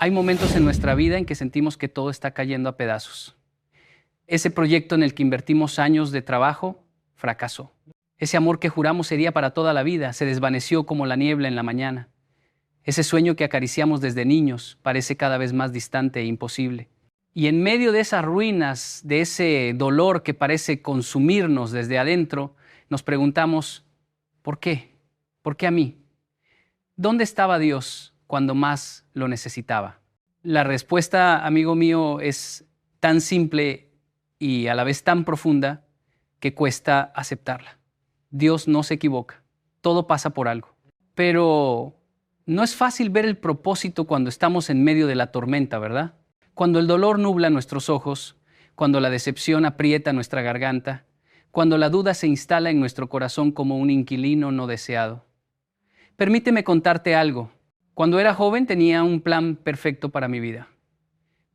Hay momentos en nuestra vida en que sentimos que todo está cayendo a pedazos. Ese proyecto en el que invertimos años de trabajo fracasó. Ese amor que juramos sería para toda la vida se desvaneció como la niebla en la mañana. Ese sueño que acariciamos desde niños parece cada vez más distante e imposible. Y en medio de esas ruinas, de ese dolor que parece consumirnos desde adentro, nos preguntamos, ¿por qué? ¿Por qué a mí? ¿Dónde estaba Dios cuando más lo necesitaba? La respuesta, amigo mío, es tan simple y a la vez tan profunda que cuesta aceptarla. Dios no se equivoca, todo pasa por algo. Pero no es fácil ver el propósito cuando estamos en medio de la tormenta, ¿verdad? Cuando el dolor nubla nuestros ojos, cuando la decepción aprieta nuestra garganta, cuando la duda se instala en nuestro corazón como un inquilino no deseado. Permíteme contarte algo. Cuando era joven tenía un plan perfecto para mi vida.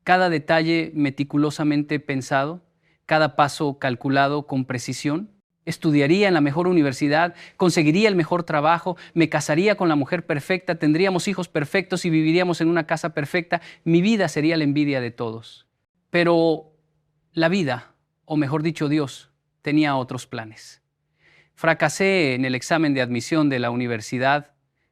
Cada detalle meticulosamente pensado, cada paso calculado con precisión. Estudiaría en la mejor universidad, conseguiría el mejor trabajo, me casaría con la mujer perfecta, tendríamos hijos perfectos y viviríamos en una casa perfecta. Mi vida sería la envidia de todos. Pero la vida, o mejor dicho Dios, tenía otros planes. Fracasé en el examen de admisión de la universidad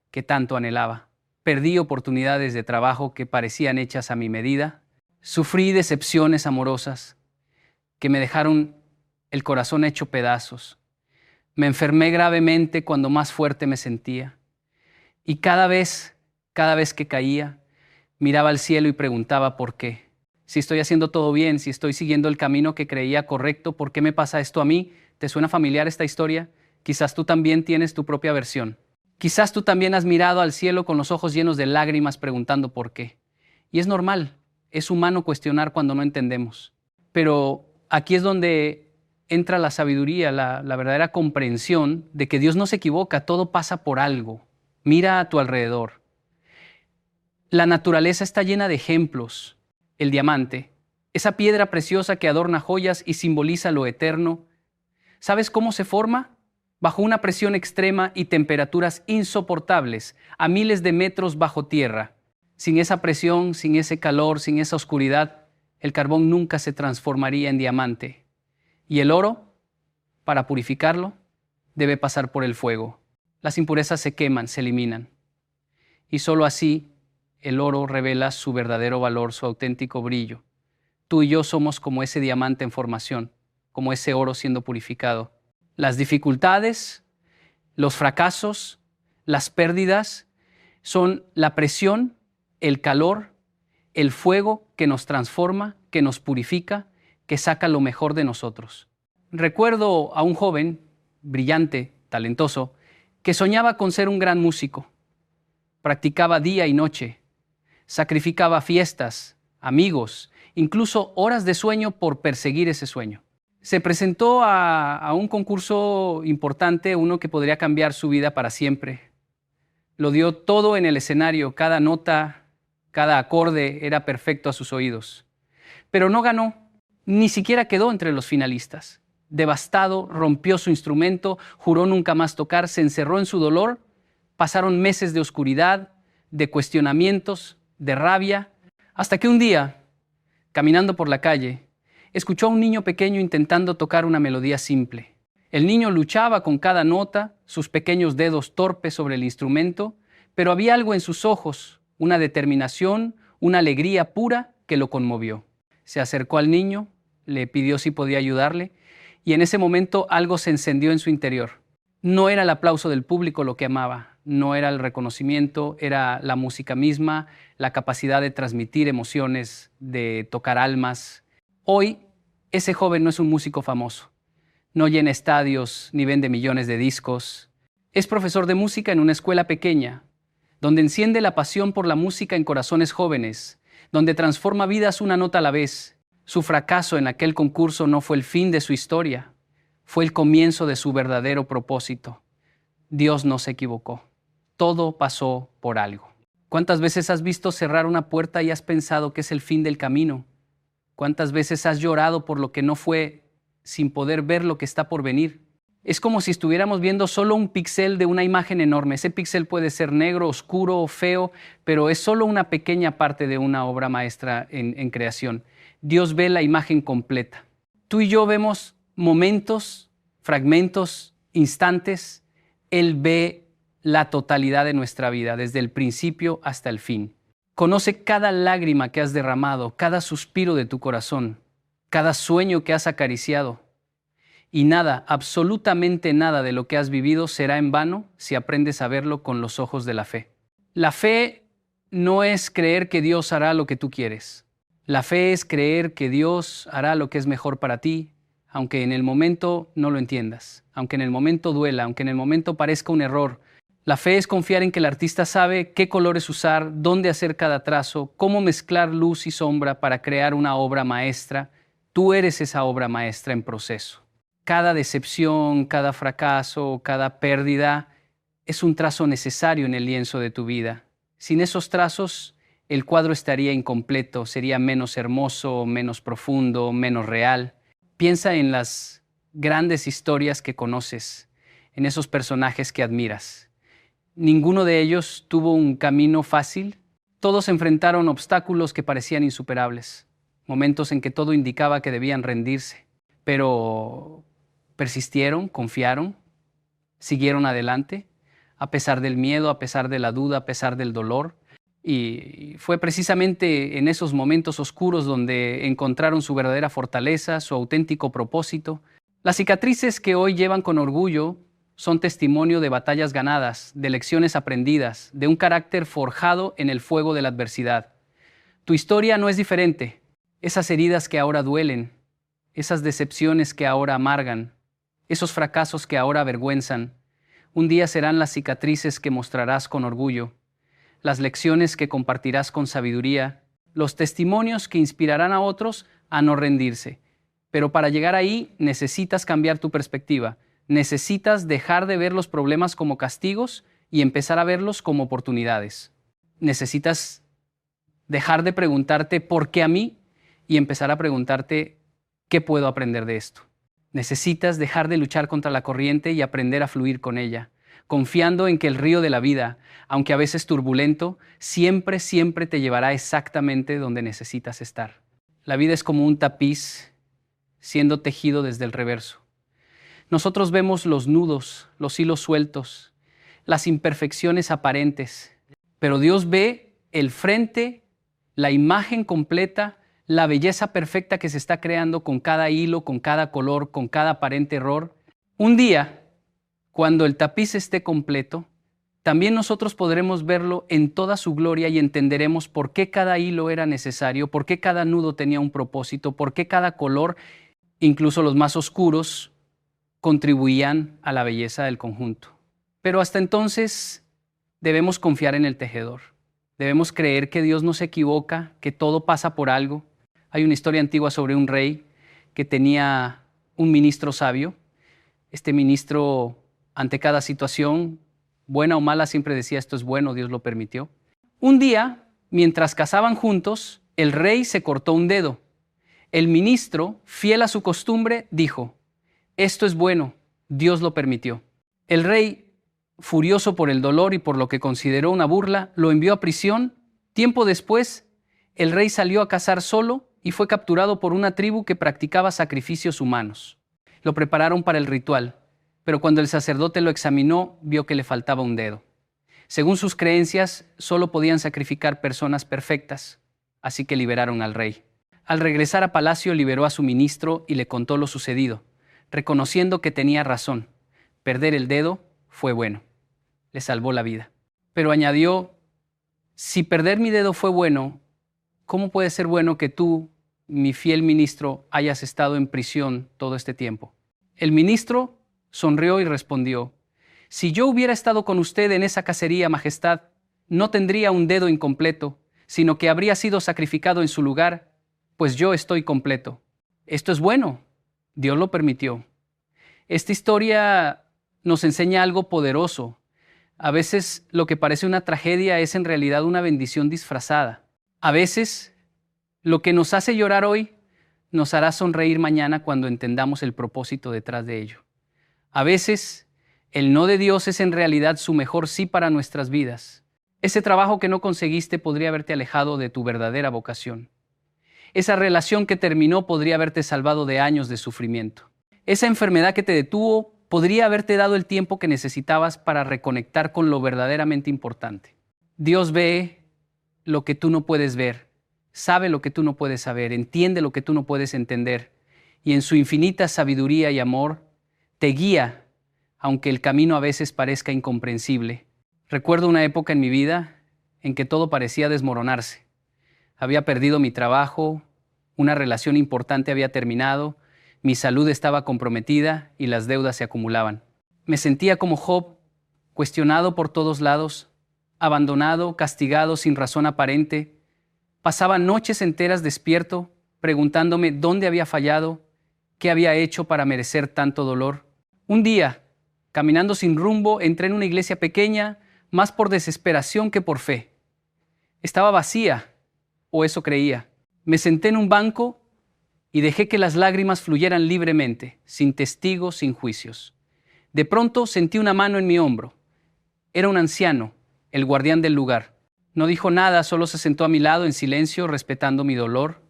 que tanto anhelaba. Perdí oportunidades de trabajo que parecían hechas a mi medida. Sufrí decepciones amorosas que me dejaron el corazón hecho pedazos. Me enfermé gravemente cuando más fuerte me sentía. Y cada vez que caía, miraba al cielo y preguntaba por qué. Si estoy haciendo todo bien, si estoy siguiendo el camino que creía correcto, ¿por qué me pasa esto a mí? ¿Te suena familiar esta historia? Quizás tú también tienes tu propia versión. Quizás tú también has mirado al cielo con los ojos llenos de lágrimas preguntando por qué. Y es normal, es humano cuestionar cuando no entendemos. Pero aquí es donde entra la sabiduría, la verdadera comprensión de que Dios no se equivoca, todo pasa por algo. Mira a tu alrededor. La naturaleza está llena de ejemplos. El diamante, esa piedra preciosa que adorna joyas y simboliza lo eterno. ¿Sabes cómo se forma? Bajo una presión extrema y temperaturas insoportables, a miles de metros bajo tierra. Sin esa presión, sin ese calor, sin esa oscuridad, el carbón nunca se transformaría en diamante. Y el oro, para purificarlo, debe pasar por el fuego. Las impurezas se queman, se eliminan. Y solo así el oro revela su verdadero valor, su auténtico brillo. Tú y yo somos como ese diamante en formación, como ese oro siendo purificado. Las dificultades, los fracasos, las pérdidas son la presión, el calor, el fuego que nos transforma, que nos purifica, que saca lo mejor de nosotros. Recuerdo a un joven, brillante, talentoso, que soñaba con ser un gran músico. Practicaba día y noche, sacrificaba fiestas, amigos, incluso horas de sueño por perseguir ese sueño. Se presentó a un concurso importante, uno que podría cambiar su vida para siempre. Lo dio todo en el escenario, cada nota, cada acorde era perfecto a sus oídos. Pero no ganó, ni siquiera quedó entre los finalistas. Devastado, rompió su instrumento, juró nunca más tocar, se encerró en su dolor. Pasaron meses de oscuridad, de cuestionamientos, de rabia, hasta que un día, caminando por la calle, escuchó a un niño pequeño intentando tocar una melodía simple. El niño luchaba con cada nota, sus pequeños dedos torpes sobre el instrumento, pero había algo en sus ojos, una determinación, una alegría pura que lo conmovió. Se acercó al niño, le pidió si podía ayudarle, y en ese momento algo se encendió en su interior. No era el aplauso del público lo que amaba, no era el reconocimiento, era la música misma, la capacidad de transmitir emociones, de tocar almas. Hoy, ese joven no es un músico famoso, no llena estadios ni vende millones de discos. Es profesor de música en una escuela pequeña, donde enciende la pasión por la música en corazones jóvenes, donde transforma vidas una nota a la vez. Su fracaso en aquel concurso no fue el fin de su historia, fue el comienzo de su verdadero propósito. Dios no se equivocó. Todo pasó por algo. ¿Cuántas veces has visto cerrar una puerta y has pensado que es el fin del camino? ¿Cuántas veces has llorado por lo que no fue sin poder ver lo que está por venir? Es como si estuviéramos viendo solo un píxel de una imagen enorme. Ese píxel puede ser negro, oscuro o feo, pero es solo una pequeña parte de una obra maestra en creación. Dios ve la imagen completa. Tú y yo vemos momentos, fragmentos, instantes. Él ve la totalidad de nuestra vida, desde el principio hasta el fin. Conoce cada lágrima que has derramado, cada suspiro de tu corazón, cada sueño que has acariciado. Y nada, absolutamente nada de lo que has vivido será en vano si aprendes a verlo con los ojos de la fe. La fe no es creer que Dios hará lo que tú quieres. La fe es creer que Dios hará lo que es mejor para ti, aunque en el momento no lo entiendas, aunque en el momento duela, aunque en el momento parezca un error. La fe es confiar en que el artista sabe qué colores usar, dónde hacer cada trazo, cómo mezclar luz y sombra para crear una obra maestra. Tú eres esa obra maestra en proceso. Cada decepción, cada fracaso, cada pérdida es un trazo necesario en el lienzo de tu vida. Sin esos trazos, el cuadro estaría incompleto, sería menos hermoso, menos profundo, menos real. Piensa en las grandes historias que conoces, en esos personajes que admiras. Ninguno de ellos tuvo un camino fácil. Todos enfrentaron obstáculos que parecían insuperables, momentos en que todo indicaba que debían rendirse, pero persistieron, confiaron, siguieron adelante, a pesar del miedo, a pesar de la duda, a pesar del dolor. Y fue precisamente en esos momentos oscuros donde encontraron su verdadera fortaleza, su auténtico propósito. Las cicatrices que hoy llevan con orgullo son testimonio de batallas ganadas, de lecciones aprendidas, de un carácter forjado en el fuego de la adversidad. Tu historia no es diferente. Esas heridas que ahora duelen, esas decepciones que ahora amargan, esos fracasos que ahora avergüenzan, un día serán las cicatrices que mostrarás con orgullo, las lecciones que compartirás con sabiduría, los testimonios que inspirarán a otros a no rendirse. Pero para llegar ahí necesitas cambiar tu perspectiva, necesitas dejar de ver los problemas como castigos y empezar a verlos como oportunidades. Necesitas dejar de preguntarte ¿por qué a mí? Y empezar a preguntarte ¿qué puedo aprender de esto? Necesitas dejar de luchar contra la corriente y aprender a fluir con ella, confiando en que el río de la vida, aunque a veces turbulento, siempre, siempre te llevará exactamente donde necesitas estar. La vida es como un tapiz siendo tejido desde el reverso. Nosotros vemos los nudos, los hilos sueltos, las imperfecciones aparentes, pero Dios ve el frente, la imagen completa, la belleza perfecta que se está creando con cada hilo, con cada color, con cada aparente error. Un día, cuando el tapiz esté completo, también nosotros podremos verlo en toda su gloria y entenderemos por qué cada hilo era necesario, por qué cada nudo tenía un propósito, por qué cada color, incluso los más oscuros, contribuían a la belleza del conjunto. Pero hasta entonces debemos confiar en el tejedor. Debemos creer que Dios no se equivoca, que todo pasa por algo. Hay una historia antigua sobre un rey que tenía un ministro sabio. Este ministro, ante cada situación, buena o mala, siempre decía: esto es bueno, Dios lo permitió. Un día, mientras cazaban juntos, el rey se cortó un dedo. El ministro, fiel a su costumbre, dijo: esto es bueno, Dios lo permitió. El rey, furioso por el dolor y por lo que consideró una burla, lo envió a prisión. Tiempo después, el rey salió a cazar solo y fue capturado por una tribu que practicaba sacrificios humanos. Lo prepararon para el ritual, pero cuando el sacerdote lo examinó, vio que le faltaba un dedo. Según sus creencias, solo podían sacrificar personas perfectas, así que liberaron al rey. Al regresar a palacio, liberó a su ministro y le contó lo sucedido, reconociendo que tenía razón. Perder el dedo fue bueno. Le salvó la vida. Pero añadió: si perder mi dedo fue bueno, ¿cómo puede ser bueno que tú, mi fiel ministro, hayas estado en prisión todo este tiempo? El ministro sonrió y respondió: si yo hubiera estado con usted en esa cacería, majestad, no tendría un dedo incompleto, sino que habría sido sacrificado en su lugar, pues yo estoy completo. Esto es bueno. Dios lo permitió. Esta historia nos enseña algo poderoso. A veces lo que parece una tragedia es en realidad una bendición disfrazada. A veces lo que nos hace llorar hoy nos hará sonreír mañana cuando entendamos el propósito detrás de ello. A veces, el no de Dios es en realidad su mejor sí para nuestras vidas. Ese trabajo que no conseguiste podría haberte alejado de tu verdadera vocación. Esa relación que terminó podría haberte salvado de años de sufrimiento. Esa enfermedad que te detuvo podría haberte dado el tiempo que necesitabas para reconectar con lo verdaderamente importante. Dios ve lo que tú no puedes ver, sabe lo que tú no puedes saber, entiende lo que tú no puedes entender, y en su infinita sabiduría y amor te guía, aunque el camino a veces parezca incomprensible. Recuerdo una época en mi vida en que todo parecía desmoronarse. Había perdido mi trabajo, una relación importante había terminado, mi salud estaba comprometida y las deudas se acumulaban. Me sentía como Job, cuestionado por todos lados, abandonado, castigado sin razón aparente. Pasaba noches enteras despierto, preguntándome dónde había fallado, qué había hecho para merecer tanto dolor. Un día, caminando sin rumbo, entré en una iglesia pequeña, más por desesperación que por fe. Estaba vacía, o eso creía. Me senté en un banco y dejé que las lágrimas fluyeran libremente, sin testigos, sin juicios. De pronto sentí una mano en mi hombro. Era un anciano, el guardián del lugar. No dijo nada, solo se sentó a mi lado en silencio, respetando mi dolor.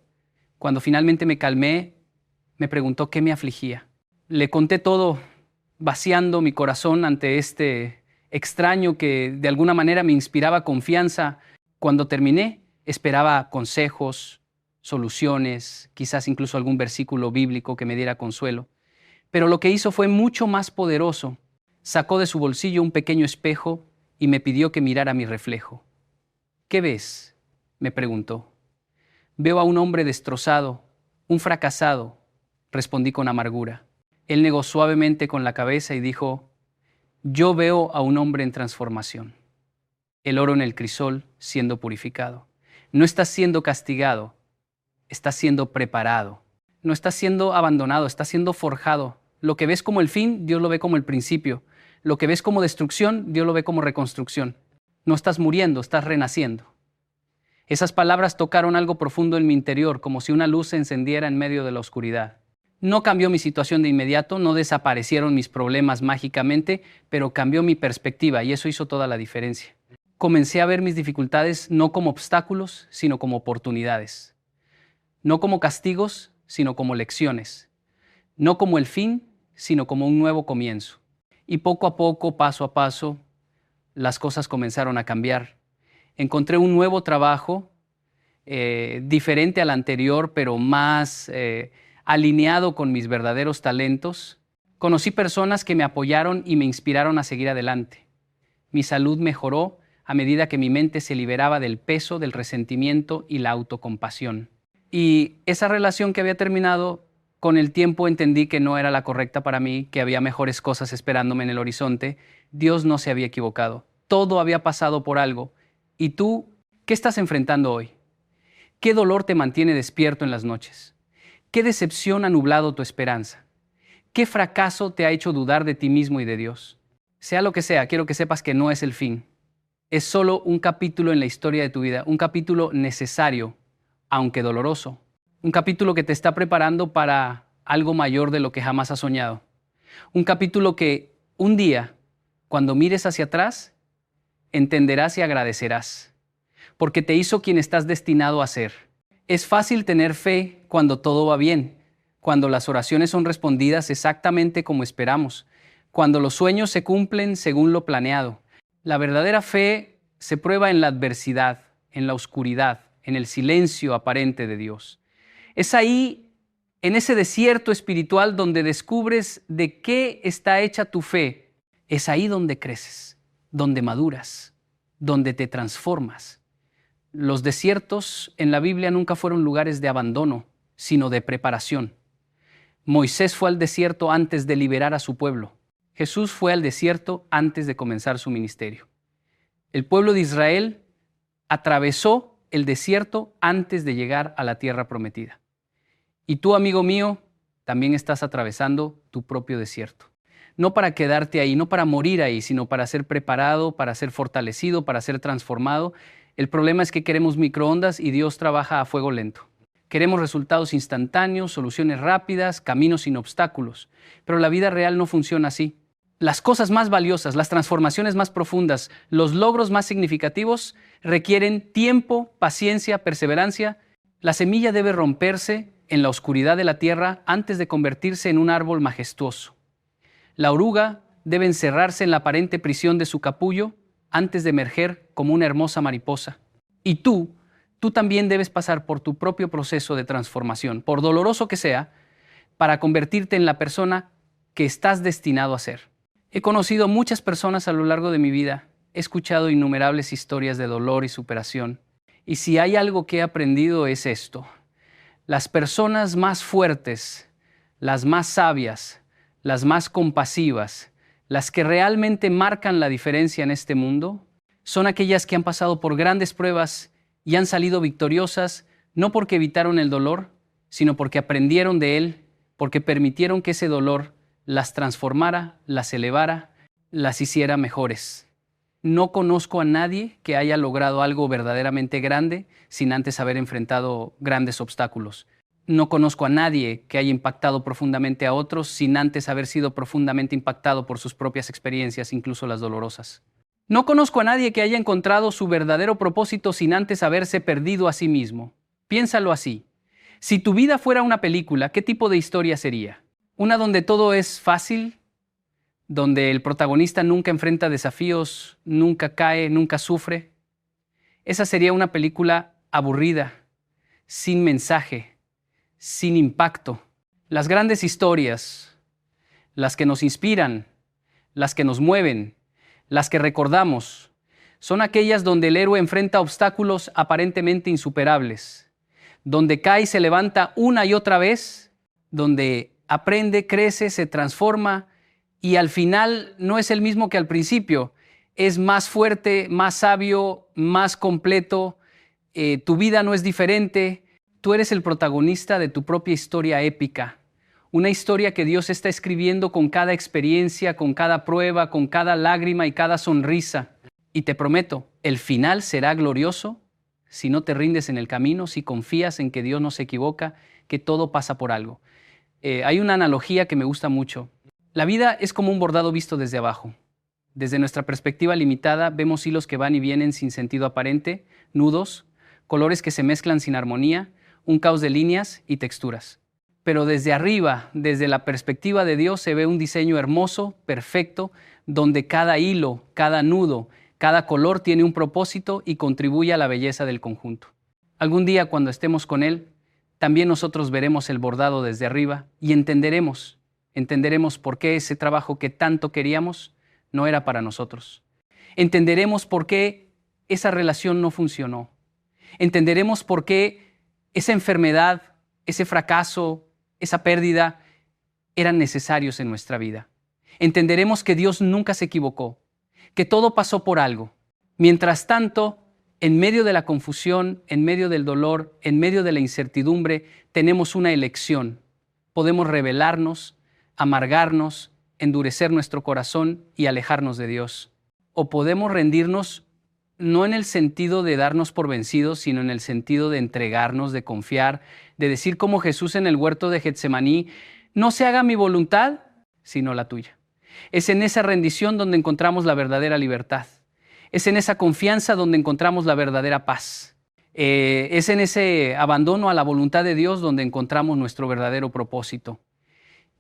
Cuando finalmente me calmé, me preguntó qué me afligía. Le conté todo, vaciando mi corazón ante este extraño que de alguna manera me inspiraba confianza. Cuando terminé, esperaba consejos, soluciones, quizás incluso algún versículo bíblico que me diera consuelo. Pero lo que hizo fue mucho más poderoso. Sacó de su bolsillo un pequeño espejo y me pidió que mirara mi reflejo. ¿Qué ves?, me preguntó. Veo a un hombre destrozado, un fracasado, respondí con amargura. Él negó suavemente con la cabeza y dijo, yo veo a un hombre en transformación. El oro en el crisol siendo purificado. No estás siendo castigado, estás siendo preparado. No estás siendo abandonado, estás siendo forjado. Lo que ves como el fin, Dios lo ve como el principio. Lo que ves como destrucción, Dios lo ve como reconstrucción. No estás muriendo, estás renaciendo. Esas palabras tocaron algo profundo en mi interior, como si una luz se encendiera en medio de la oscuridad. No cambió mi situación de inmediato, no desaparecieron mis problemas mágicamente, pero cambió mi perspectiva y eso hizo toda la diferencia. Comencé a ver mis dificultades no como obstáculos, sino como oportunidades. No como castigos, sino como lecciones. No como el fin, sino como un nuevo comienzo. Y poco a poco, paso a paso, las cosas comenzaron a cambiar. Encontré un nuevo trabajo, diferente al anterior, pero más alineado con mis verdaderos talentos. Conocí personas que me apoyaron y me inspiraron a seguir adelante. Mi salud mejoró a medida que mi mente se liberaba del peso, del resentimiento y la autocompasión. Y esa relación que había terminado, con el tiempo entendí que no era la correcta para mí, que había mejores cosas esperándome en el horizonte. Dios no se había equivocado. Todo había pasado por algo. ¿Y tú qué estás enfrentando hoy? ¿Qué dolor te mantiene despierto en las noches? ¿Qué decepción ha nublado tu esperanza? ¿Qué fracaso te ha hecho dudar de ti mismo y de Dios? Sea lo que sea, quiero que sepas que no es el fin. Es solo un capítulo en la historia de tu vida, un capítulo necesario, aunque doloroso. Un capítulo que te está preparando para algo mayor de lo que jamás has soñado. Un capítulo que un día, cuando mires hacia atrás, entenderás y agradecerás, porque te hizo quien estás destinado a ser. Es fácil tener fe cuando todo va bien, cuando las oraciones son respondidas exactamente como esperamos, cuando los sueños se cumplen según lo planeado. La verdadera fe se prueba en la adversidad, en la oscuridad, en el silencio aparente de Dios. Es ahí, en ese desierto espiritual, donde descubres de qué está hecha tu fe. Es ahí donde creces, donde maduras, donde te transformas. Los desiertos en la Biblia nunca fueron lugares de abandono, sino de preparación. Moisés fue al desierto antes de liberar a su pueblo. Jesús fue al desierto antes de comenzar su ministerio. El pueblo de Israel atravesó el desierto antes de llegar a la tierra prometida. Y tú, amigo mío, también estás atravesando tu propio desierto. No para quedarte ahí, no para morir ahí, sino para ser preparado, para ser fortalecido, para ser transformado. El problema es que queremos microondas y Dios trabaja a fuego lento. Queremos resultados instantáneos, soluciones rápidas, caminos sin obstáculos. Pero la vida real no funciona así. Las cosas más valiosas, las transformaciones más profundas, los logros más significativos requieren tiempo, paciencia, perseverancia. La semilla debe romperse en la oscuridad de la tierra antes de convertirse en un árbol majestuoso. La oruga debe encerrarse en la aparente prisión de su capullo antes de emerger como una hermosa mariposa. Y tú también debes pasar por tu propio proceso de transformación, por doloroso que sea, para convertirte en la persona que estás destinado a ser. He conocido muchas personas a lo largo de mi vida, he escuchado innumerables historias de dolor y superación, y si hay algo que he aprendido es esto: las personas más fuertes, las más sabias, las más compasivas, las que realmente marcan la diferencia en este mundo, son aquellas que han pasado por grandes pruebas y han salido victoriosas, no porque evitaron el dolor, sino porque aprendieron de él, porque permitieron que ese dolor las transformara, las elevara, las hiciera mejores. No conozco a nadie que haya logrado algo verdaderamente grande sin antes haber enfrentado grandes obstáculos. No conozco a nadie que haya impactado profundamente a otros sin antes haber sido profundamente impactado por sus propias experiencias, incluso las dolorosas. No conozco a nadie que haya encontrado su verdadero propósito sin antes haberse perdido a sí mismo. Piénsalo así. Si tu vida fuera una película, ¿qué tipo de historia sería? ¿Una donde todo es fácil? ¿Donde el protagonista nunca enfrenta desafíos, nunca cae, nunca sufre? Esa sería una película aburrida, sin mensaje, sin impacto. Las grandes historias, las que nos inspiran, las que nos mueven, las que recordamos, son aquellas donde el héroe enfrenta obstáculos aparentemente insuperables, donde cae y se levanta una y otra vez, donde aprende, crece, se transforma y al final no es el mismo que al principio. Es más fuerte, más sabio, más completo. Tu vida no es diferente. Tú eres el protagonista de tu propia historia épica. Una historia que Dios está escribiendo con cada experiencia, con cada prueba, con cada lágrima y cada sonrisa. Y te prometo, el final será glorioso si no te rindes en el camino, si confías en que Dios no se equivoca, que todo pasa por algo. Hay una analogía que me gusta mucho. La vida es como un bordado visto desde abajo. Desde nuestra perspectiva limitada vemos hilos que van y vienen sin sentido aparente, nudos, colores que se mezclan sin armonía, un caos de líneas y texturas. Pero desde arriba, desde la perspectiva de Dios, se ve un diseño hermoso, perfecto, donde cada hilo, cada nudo, cada color tiene un propósito y contribuye a la belleza del conjunto. Algún día, cuando estemos con Él, también nosotros veremos el bordado desde arriba y entenderemos por qué ese trabajo que tanto queríamos no era para nosotros. Entenderemos por qué esa relación no funcionó. Entenderemos por qué esa enfermedad, ese fracaso, esa pérdida eran necesarios en nuestra vida. Entenderemos que Dios nunca se equivocó, que todo pasó por algo. Mientras tanto, en medio de la confusión, en medio del dolor, en medio de la incertidumbre, tenemos una elección. Podemos rebelarnos, amargarnos, endurecer nuestro corazón y alejarnos de Dios. O podemos rendirnos no en el sentido de darnos por vencidos, sino en el sentido de entregarnos, de confiar, de decir como Jesús en el huerto de Getsemaní: no se haga mi voluntad, sino la tuya. Es en esa rendición donde encontramos la verdadera libertad. Es en esa confianza donde encontramos la verdadera paz. Es en ese abandono a la voluntad de Dios donde encontramos nuestro verdadero propósito.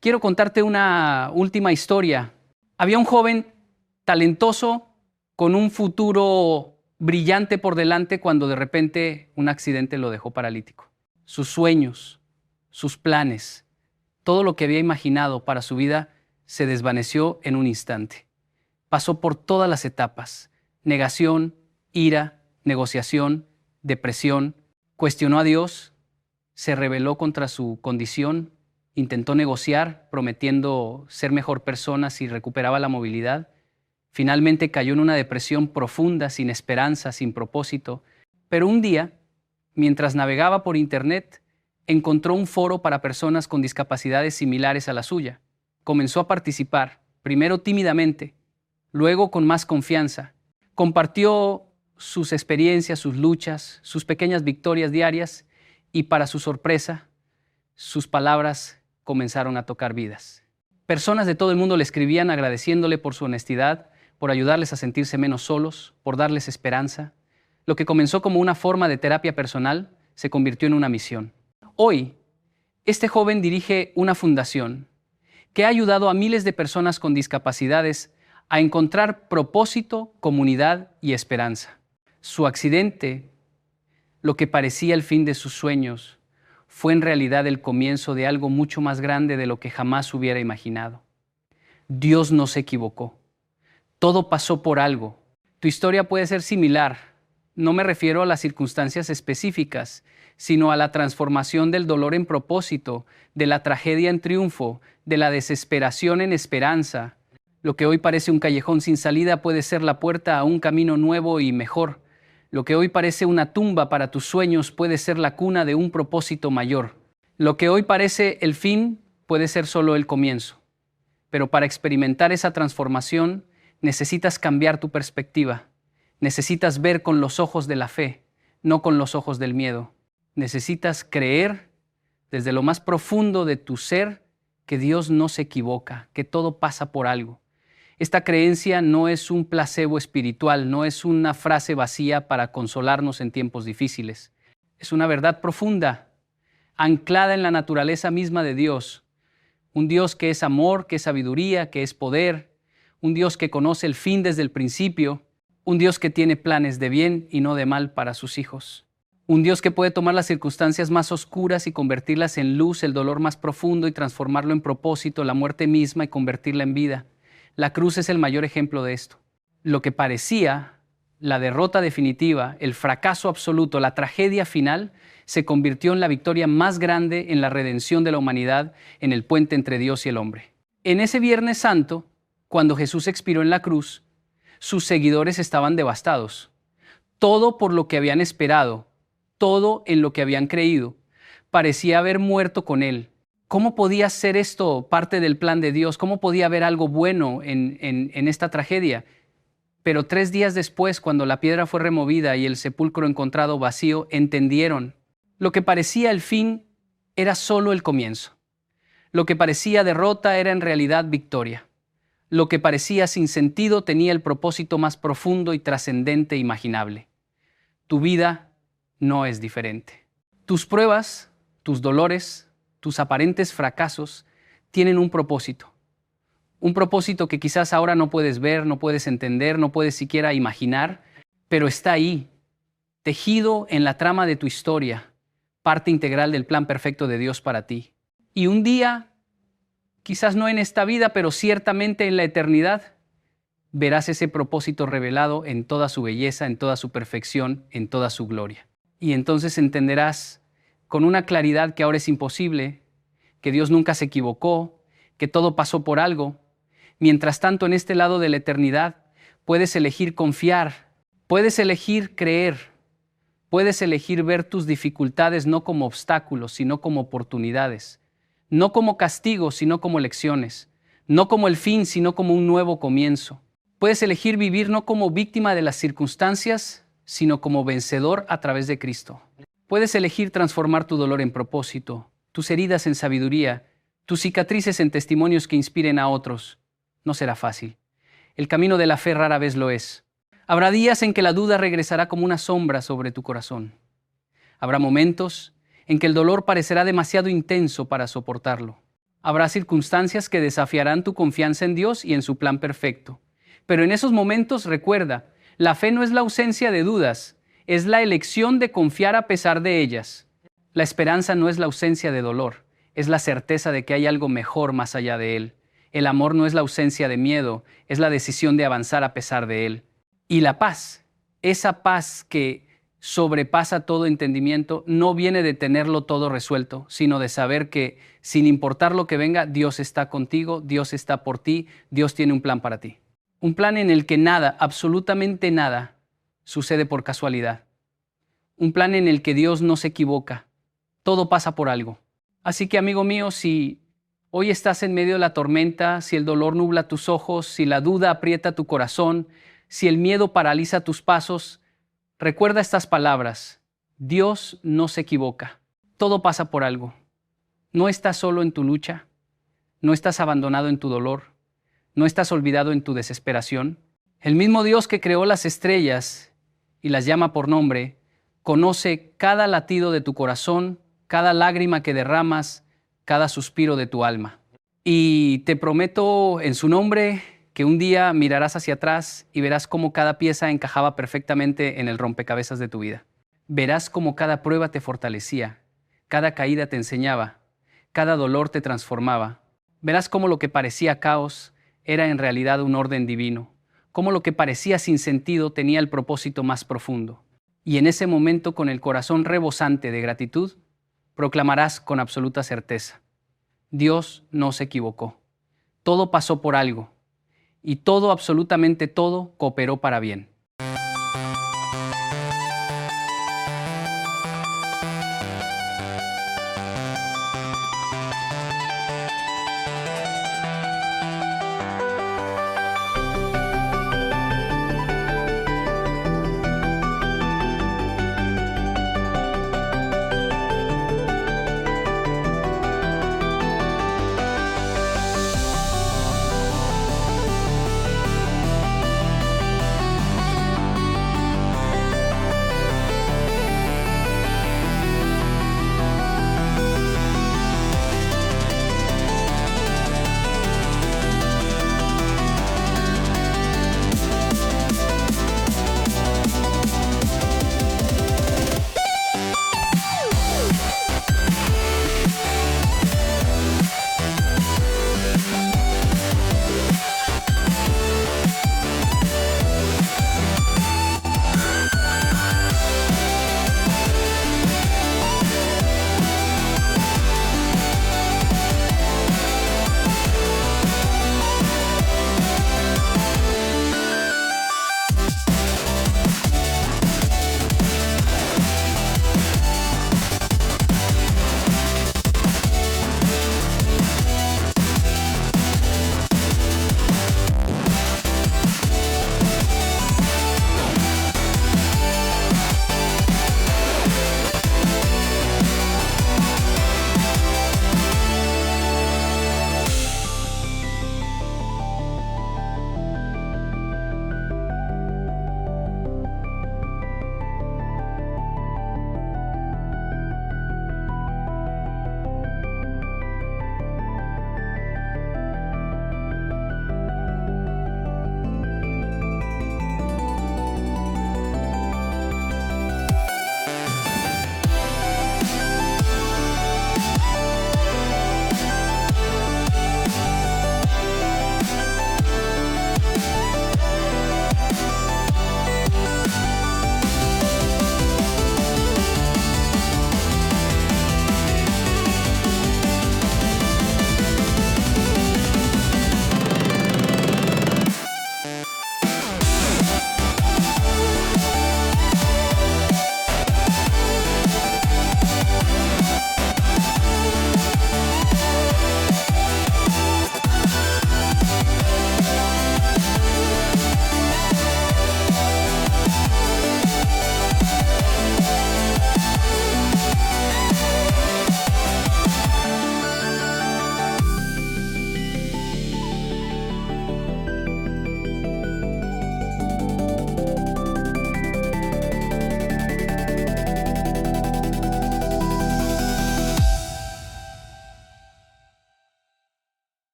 Quiero contarte una última historia. Había un joven talentoso con un futuro brillante por delante cuando de repente un accidente lo dejó paralítico. Sus sueños, sus planes, todo lo que había imaginado para su vida se desvaneció en un instante. Pasó por todas las etapas: negación, ira, negociación, depresión. Cuestionó a Dios, se rebeló contra su condición, intentó negociar prometiendo ser mejor persona si recuperaba la movilidad. Finalmente cayó en una depresión profunda, sin esperanza, sin propósito. Pero un día, mientras navegaba por internet, encontró un foro para personas con discapacidades similares a la suya. Comenzó a participar, primero tímidamente, luego con más confianza. Compartió sus experiencias, sus luchas, sus pequeñas victorias diarias y para su sorpresa, sus palabras comenzaron a tocar vidas. Personas de todo el mundo le escribían agradeciéndole por su honestidad, por ayudarles a sentirse menos solos, por darles esperanza. Lo que comenzó como una forma de terapia personal se convirtió en una misión. Hoy, este joven dirige una fundación que ha ayudado a miles de personas con discapacidades a encontrar propósito, comunidad y esperanza. Su accidente, lo que parecía el fin de sus sueños, fue en realidad el comienzo de algo mucho más grande de lo que jamás hubiera imaginado. Dios no se equivocó. Todo pasó por algo. Tu historia puede ser similar. No me refiero a las circunstancias específicas, sino a la transformación del dolor en propósito, de la tragedia en triunfo, de la desesperación en esperanza. Lo que hoy parece un callejón sin salida puede ser la puerta a un camino nuevo y mejor. Lo que hoy parece una tumba para tus sueños puede ser la cuna de un propósito mayor. Lo que hoy parece el fin puede ser solo el comienzo. Pero para experimentar esa transformación, necesitas cambiar tu perspectiva. Necesitas ver con los ojos de la fe, no con los ojos del miedo. Necesitas creer desde lo más profundo de tu ser que Dios no se equivoca, que todo pasa por algo. Esta creencia no es un placebo espiritual, no es una frase vacía para consolarnos en tiempos difíciles. Es una verdad profunda, anclada en la naturaleza misma de Dios. Un Dios que es amor, que es sabiduría, que es poder. Un Dios que conoce el fin desde el principio. Un Dios que tiene planes de bien y no de mal para sus hijos. Un Dios que puede tomar las circunstancias más oscuras y convertirlas en luz, el dolor más profundo y transformarlo en propósito, la muerte misma y convertirla en vida. La cruz es el mayor ejemplo de esto. Lo que parecía la derrota definitiva, el fracaso absoluto, la tragedia final, se convirtió en la victoria más grande en la redención de la humanidad, en el puente entre Dios y el hombre. En ese Viernes Santo, cuando Jesús expiró en la cruz, sus seguidores estaban devastados. Todo por lo que habían esperado, todo en lo que habían creído, parecía haber muerto con él. ¿Cómo podía ser esto parte del plan de Dios? ¿Cómo podía haber algo bueno en esta tragedia? Pero 3 días después, cuando la piedra fue removida y el sepulcro encontrado vacío, entendieron. Lo que parecía el fin era solo el comienzo. Lo que parecía derrota era en realidad victoria. Lo que parecía sin sentido tenía el propósito más profundo y trascendente imaginable. Tu vida no es diferente. Tus pruebas, tus dolores, tus aparentes fracasos tienen un propósito. Un propósito que quizás ahora no puedes ver, no puedes entender, no puedes siquiera imaginar, pero está ahí, tejido en la trama de tu historia, parte integral del plan perfecto de Dios para ti. Y un día, quizás no en esta vida, pero ciertamente en la eternidad, verás ese propósito revelado en toda su belleza, en toda su perfección, en toda su gloria. Y entonces entenderás con una claridad que ahora es imposible, que Dios nunca se equivocó, que todo pasó por algo. Mientras tanto, en este lado de la eternidad, puedes elegir confiar, puedes elegir creer, puedes elegir ver tus dificultades no como obstáculos, sino como oportunidades, no como castigos, sino como lecciones, no como el fin, sino como un nuevo comienzo. Puedes elegir vivir no como víctima de las circunstancias, sino como vencedor a través de Cristo. Puedes elegir transformar tu dolor en propósito, tus heridas en sabiduría, tus cicatrices en testimonios que inspiren a otros. No será fácil. El camino de la fe rara vez lo es. Habrá días en que la duda regresará como una sombra sobre tu corazón. Habrá momentos en que el dolor parecerá demasiado intenso para soportarlo. Habrá circunstancias que desafiarán tu confianza en Dios y en su plan perfecto. Pero en esos momentos recuerda, la fe no es la ausencia de dudas, es la elección de confiar a pesar de ellas. La esperanza no es la ausencia de dolor, es la certeza de que hay algo mejor más allá de él. El amor no es la ausencia de miedo, es la decisión de avanzar a pesar de él. Y la paz, esa paz que sobrepasa todo entendimiento, no viene de tenerlo todo resuelto, sino de saber que sin importar lo que venga, Dios está contigo, Dios está por ti, Dios tiene un plan para ti. Un plan en el que nada, absolutamente nada, sucede por casualidad. Un plan en el que Dios no se equivoca. Todo pasa por algo. Así que, amigo mío, si hoy estás en medio de la tormenta, si el dolor nubla tus ojos, si la duda aprieta tu corazón, si el miedo paraliza tus pasos, recuerda estas palabras. Dios no se equivoca. todo pasa por algo. No estás solo en tu lucha, no estás abandonado en tu dolor, no estás olvidado en tu desesperación. El mismo Dios que creó las estrellas y las llama por nombre, conoce cada latido de tu corazón, cada lágrima que derramas, cada suspiro de tu alma. Y te prometo en su nombre que un día mirarás hacia atrás y verás cómo cada pieza encajaba perfectamente en el rompecabezas de tu vida. Verás cómo cada prueba te fortalecía, cada caída te enseñaba, cada dolor te transformaba. Verás cómo lo que parecía caos era en realidad un orden divino, cómo lo que parecía sin sentido tenía el propósito más profundo. Y en ese momento, con el corazón rebosante de gratitud, proclamarás con absoluta certeza: Dios no se equivocó. Todo pasó por algo, y todo, absolutamente todo, cooperó para bien.